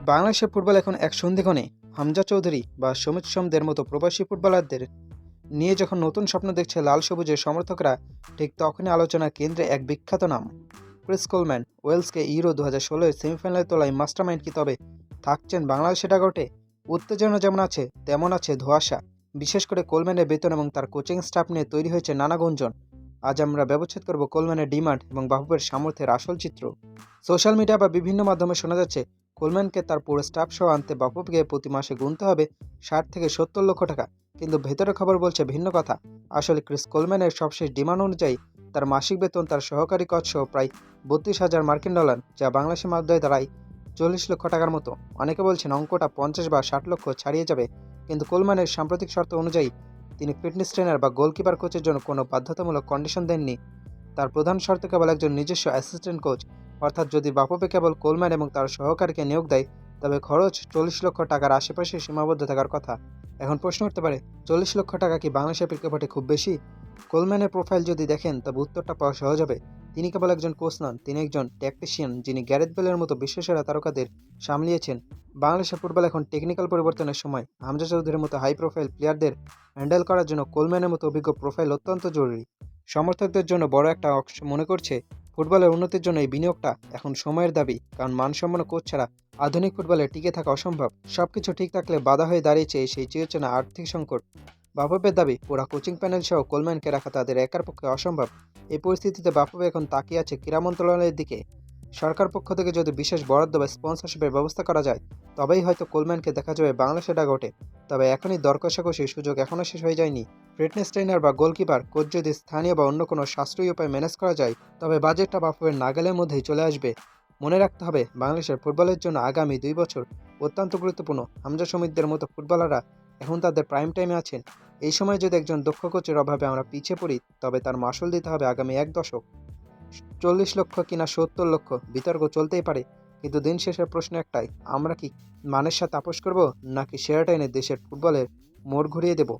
বাংলাদেশের ফুটবল এখন এক সন্ধিক্ষণে হামজা চৌধুরী বা সমিত সোমদের মতো প্রবাসী ফুটবলারদের নিয়ে যখন নতুন স্বপ্ন দেখছে লাল সবুজের সমর্থকরা, ঠিক তখনই আলোচনার কেন্দ্রে এক বিখ্যাত নাম ক্রিস কোলম্যান। ওয়েলসকে ইউরো 2016 সেমিফাইনালে তোলায় মাস্টারমাইন্ড কি তবে থাকছেন বাংলাদেশের ডাগআউটে? উত্তেজনা যেমন আছে তেমন আছে ধোঁয়াশা। বিশেষ করে কোলম্যানের বেতন এবং তার কোচিং স্টাফ নিয়ে তৈরি হয়েছে নানা গুঞ্জন। আজ আমরা ব্যবচ্ছেদ করব কোলম্যানের ডিমান্ড এবং বাফুফের সামর্থ্যের আসল চিত্র। সোশ্যাল মিডিয়া বা বিভিন্ন মাধ্যমে শোনা যাচ্ছে কোলম্যানকে তার পুরো স্টাফ সহ আনতে বাফুফকে প্রতি মাসে গুনতে হবে 60 থেকে 70 লক্ষ টাকা। কিন্তু ভেতরের খবর বলছে ভিন্ন কথা। আসলে ক্রিস কোলম্যানের সবশেষ ডিমান্ড অনুযায়ী তার মাসিক বেতন তার সহকারী কোচ সহ প্রায় 32,000 মার্কিন ডলার, যা বাংলাদেশি মুদ্রায় দাঁড়ায় 40 লক্ষ টাকার মতো। অনেকে বলছেন অঙ্কটা 50 বা 60 লক্ষ ছাড়িয়ে যাবে। কিন্তু কোলম্যানের সাম্প্রতিক শর্ত অনুযায়ী তিনি ফিটনেস ট্রেনার বা গোলকিপার কোচের জন্য কোনো বাধ্যতামূলক কন্ডিশন দেননি। তার প্রধান শর্ত কেবল একজন নিজস্ব অ্যাসিস্ট্যান্ট কোচ, অর্থাৎ যদি বাফুফে কেবল কোলম্যান এবং তার সহকারীকে নিয়োগ দেয় তবে খরচ 40 লক্ষ টাকার আশেপাশে সীমাবদ্ধ থাকার কথা। এখন প্রশ্ন উঠতে পারে, 40 লক্ষ টাকা কি বাংলাদেশের প্রেক্ষাপটে খুব বেশি? কোলম্যানের প্রোফাইল যদি দেখেন তবে উত্তরটা পাওয়া সহজ হবে। তিনি কেবল একজন কোচ নন, তিনি একজন ট্যাকটিশিয়ান যিনি গ্যারেথ বেলের মতো বিশ্বসেরা তারকাদের সামলিয়েছেন। বাংলাদেশের ফুটবল এখন টেকনিক্যাল পরিবর্তনের সময়। হামজা চৌধুরীর মতো হাই প্রোফাইল প্লেয়ারদের হ্যান্ডেল করার জন্য কোলম্যানের মতো অভিজ্ঞ প্রোফাইল অত্যন্ত জরুরি। সমর্থকদের জন্য বড় একটা অংশ মনে করছে ফুটবলের উন্নতির জন্য এই বিনিয়োগটা এখন সময়ের দাবি, কারণ মানসম্পন্ন কোচ ছাড়া আধুনিক ফুটবলে টিকে থাকা অসম্ভব। সবকিছু ঠিক থাকলে বাধা হয়ে দাঁড়িয়েছে সেই চিরচেনা আর্থিক সংকট। বাফুফের দাবি পুরা কোচিং প্যানেল সহ কোলম্যানকে রাখা তাদের একার পক্ষে অসম্ভব। এই পরিস্থিতিতে বাফুফে এখন তাকিয়ে আছে ক্রীড়া মন্ত্রণালয়ের দিকে। সরকার পক্ষ থেকে যদি বিশেষ বরাদ্দ বা স্পন্সরশিপের ব্যবস্থা করা যায় তবেই হয়তো কোলম্যানকে দেখা যাবে বাংলাদেশের ডাগআউটে। তবে এখনই দর কষাকষির সুযোগ এখনও শেষ হয়ে যায়নি। ফিটনেস ট্রেনার বা গোলকিপার কোচ যদি স্থানীয় বা অন্য কোনো সাশ্রয়ী উপায় ম্যানেজ করা যায় তবে বাজেটটা বাফুফের নাগালের মধ্যেই চলে আসবে। মনে রাখতে হবে, বাংলাদেশের ফুটবলের জন্য আগামী 2 বছর অত্যন্ত গুরুত্বপূর্ণ। হামজা সমিতদের মতো ফুটবলাররা এখন তাদের প্রাইম টাইমে আছেন। এই সময় যদি একজন দক্ষ কোচের অভাবে আমরা পিছিয়ে পড়ি তবে তার মাসুল দিতে হবে আগামী 1 দশক। 40 লক্ষ কিনা 70 লক্ষ, বিতর্ক চলতেই পারে। কিন্তু দিন শেষের প্রশ্ন একটাই, আমরা কি মানের সাথে আপোষ করব নাকি শেয়ার টাইনে দেশের ফুটবলের মোড় ঘুরিয়ে দেব?